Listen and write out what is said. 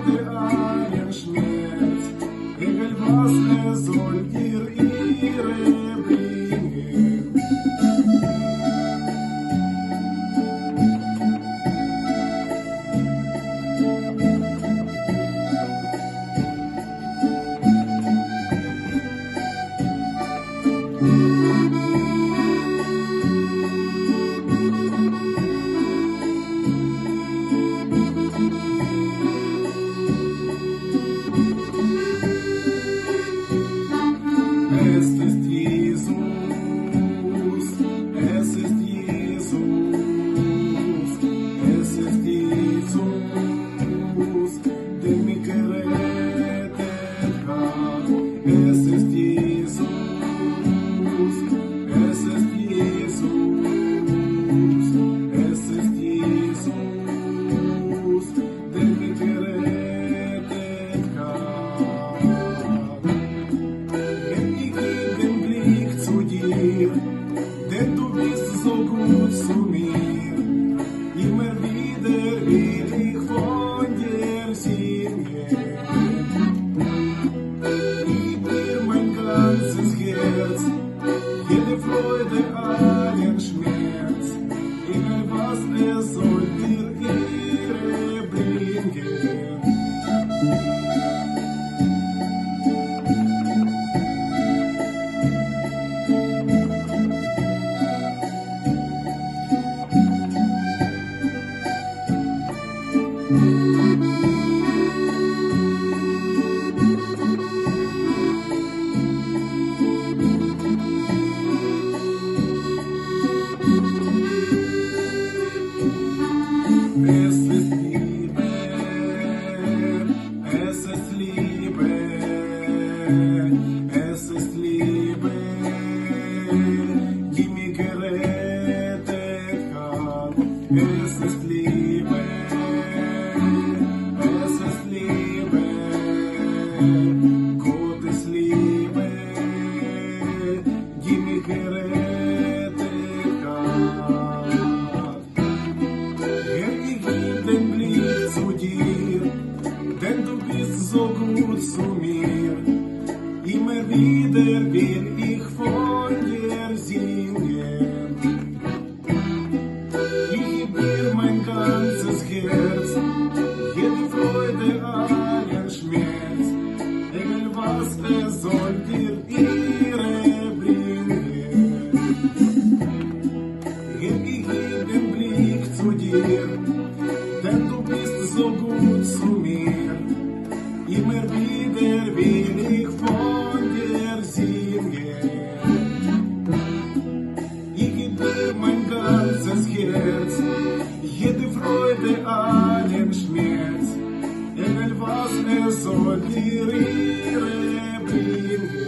Freude allen Schmerz, egal was soll dir ihre bringen. Es ist Jesus, es ist Jesus, es ist Jesus, der mich gerettet hat. Es ist Jesus, es ist Jesus, es ist Jesus, der mich gerettet hat. Denn du bist so gut zu mir, immer wieder will ich von dir singen. Gib mir mein ganzes Herz, jede Freude, allen Schmerz, egal was soll dir ihre bringen. Es ist Liebe, es ist Liebe, es ist Liebe, die mich gerettet hat. Es ist Liebe, es ist Liebe, Gottes Liebe, die mich gerettet hat. Den Blick zu dir, denn du bist so gut zu mir. Immer wieder will ich von dir singen. Ich geb dir mein ganzes Herz, jede Freude, allen Schmerz, egal was soll dir ihre bringen. Ich geb den Blick zu dir, denn du bist so gut zu mir. Immer wieder will ich von dir singen. Ich geb dir mein ganzes Herz, jede Freude, allen Schmerz, egal was soll dir ihre bringen.